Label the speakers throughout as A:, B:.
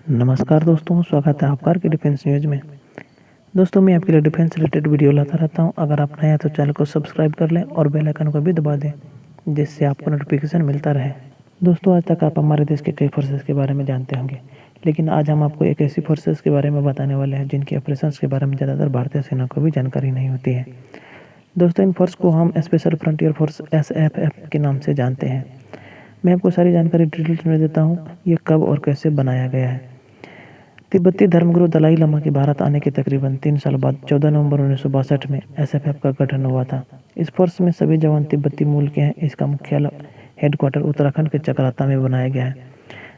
A: नमस्कार दोस्तों, स्वागत है आपका के डिफेंस न्यूज़ में। दोस्तों, मैं आपके लिए डिफेंस रिलेटेड वीडियो लाता रहता हूं। अगर आप नए हैं तो चैनल को सब्सक्राइब कर लें और बेल आइकन को भी दबा दें, जिससे आपको नोटिफिकेशन मिलता रहे। दोस्तों, आज तक आप हमारे देश के कई फोर्सेस के बारे में जानते होंगे, लेकिन आज हम आपको एक ऐसी फोर्सेस के बारे में बताने वाले हैं जिनके ऑपरेशंस के बारे में ज़्यादातर भारतीय सेना को भी जानकारी नहीं होती है। दोस्तों, इन फोर्स को हम स्पेशल फ्रंटियर फोर्स SFF के नाम से जानते हैं। मैं आपको सारी जानकारी डिटेल्स में देता हूँ, ये कब और कैसे बनाया गया है। तिब्बती धर्मगुरु दलाई लामा के भारत आने के तकरीबन 3 साल बाद 14 नवंबर 1962 में SFF का गठन हुआ था। इस फोर्स में सभी जवान तिब्बती मूल के हैं। इसका मुख्यालय हेडक्वार्टर उत्तराखंड के चकराता में बनाया गया है,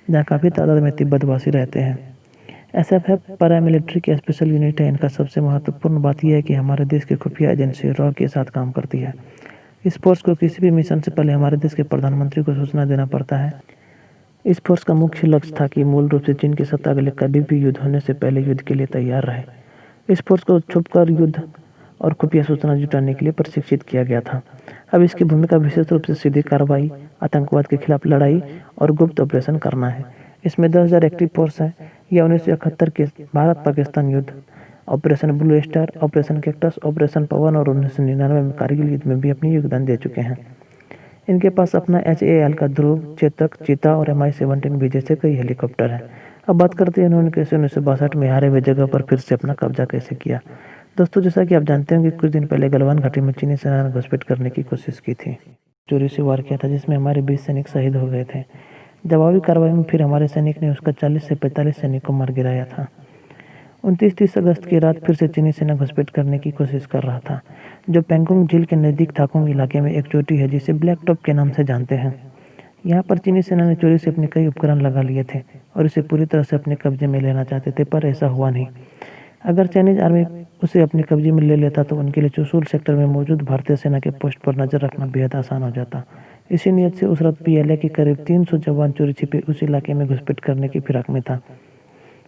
A: जहाँ काफ़ी तादाद में तिब्बतवासी रहते हैं। SFF पैरामिलिट्री की स्पेशल यूनिट है। इनका सबसे महत्वपूर्ण बात यह है कि हमारे देश की खुफिया एजेंसी रॉ के साथ काम करती है। इस फोर्स को किसी भी मिशन से पहले हमारे देश के प्रधानमंत्री को सूचना देना पड़ता है। इस फोर्स का मुख्य लक्ष्य था कि मूल रूप से चीन की सत्ता के लिए कभी भी युद्ध होने से पहले युद्ध के लिए तैयार रहे। इस फोर्स को छुपकर युद्ध और खुफिया सूचना जुटाने के लिए प्रशिक्षित किया गया था। अब इसकी भूमिका विशेष रूप से सीधी कार्रवाई, आतंकवाद के खिलाफ लड़ाई और गुप्त ऑपरेशन करना है। इसमें 10,000 एक्टिव फोर्स है। यह 1971 के भारत पाकिस्तान युद्ध, operation blue star, operation cactus, operation Pawan और 1999 में कारगिल युद्ध में भी अपनी योगदान दे चुके हैं। इनके पास अपना HAL का ध्रुव, चेतक, चीता और MI-17 भी जैसे कई हेलीकॉप्टर हैं। अब बात करते हैं इन्होंने कैसे 1962 में हारे हुए जगह पर फिर से अपना कब्जा कैसे किया। दोस्तों, जैसा कि आप जानते होंगे, कुछ दिन पहले गलवान घाटी में चीनी सेना ने घुसपैठ करने की कोशिश की थी। चोरी से वार किया था, जिसमें हमारे 20 सैनिक शहीद हो गए थे। जवाबी कार्रवाई में फिर हमारे सैनिक ने उसका 40 से 45 सैनिक को मार गिराया था। 29-30 अगस्त की रात फिर से चीनी सेना घुसपैठ करने की कोशिश कर रहा था, जो पेंगोंग झील के नज़दीक थाकोंग इलाके में एक चोटी है जिसे ब्लैक टॉप के नाम से जानते हैं। यहाँ पर चीनी सेना ने चोरी से अपने कई उपकरण लगा लिए थे और इसे पूरी तरह से अपने कब्जे में लेना चाहते थे, पर ऐसा हुआ नहीं। अगर चाइनीज आर्मी उसे अपने कब्जे में ले लेता तो उनके लिए चुशूल सेक्टर में मौजूद भारतीय सेना के पोस्ट पर नजर रखना बेहद आसान हो जाता। इसी नीयत से उस रात PLA के करीब 300 जवान चोरी छिपे उस इलाके में घुसपैठ करने की फिराक में था,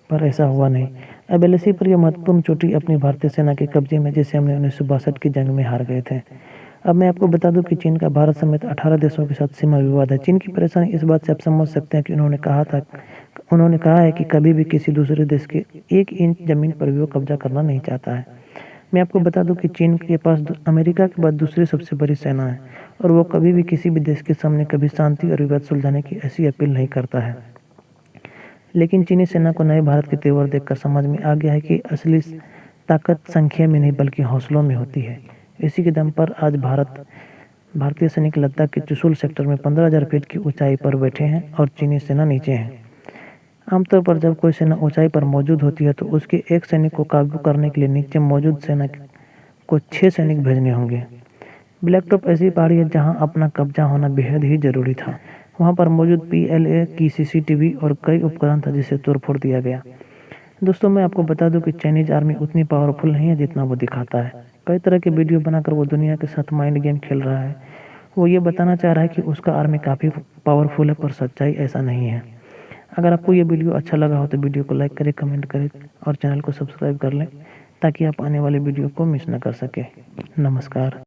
A: पर ऐसा हुआ नहीं। अब LAC पर यह महत्वपूर्ण चोटी अपनी भारतीय सेना के कब्जे में, जिसे हमने 1962 की जंग में हार गए थे। अब मैं आपको बता दूं कि चीन का भारत समेत 18 देशों के साथ सीमा विवाद है। चीन की परेशानी इस बात से आप समझ सकते हैं कि उन्होंने कहा है कि कभी भी किसी दूसरे देश के 1 इंच जमीन पर भी वो कब्जा करना नहीं चाहता है। मैं आपको बता दूं कि चीन के पास अमेरिका के बाद दूसरी सबसे बड़ी सेना है और वो कभी भी किसी भी देश के सामने कभी शांति और विवाद सुलझाने की ऐसी अपील नहीं करता है। लेकिन चीनी सेना को नए भारत के तेवर देखकर समझ में आ गया है कि असली ताकत संख्या में नहीं बल्कि हौसलों में होती है। इसी के दम पर आज भारतीय सैनिक लद्दाख के चुशूल सेक्टर में 15,000 फीट की ऊंचाई पर बैठे हैं और चीनी सेना नीचे है। आमतौर पर जब कोई सेना ऊंचाई पर मौजूद होती है तो उसके एक सैनिक को काबू करने के लिए नीचे मौजूद सेना को 6 सैनिक भेजने होंगे। ब्लैक टॉप ऐसी पहाड़ी है जहां अपना कब्जा होना बेहद ही जरूरी था। वहां पर मौजूद PLA की CCTV और कई उपकरण था जिसे तोड़फोड़ दिया गया। दोस्तों, मैं आपको बता दूं कि चाइनीज आर्मी उतनी पावरफुल नहीं है जितना वो दिखाता है। कई तरह के वीडियो बनाकर वो दुनिया के साथ माइंड गेम खेल रहा है। वो ये बताना चाह रहा है कि उसका आर्मी काफ़ी पावरफुल है, पर सच्चाई ऐसा नहीं है। अगर आपको ये वीडियो अच्छा लगा हो तो वीडियो को लाइक करें, कमेंट करें और चैनल को सब्सक्राइब कर लें, ताकि आप आने वाले वीडियो को मिस न कर सके। नमस्कार।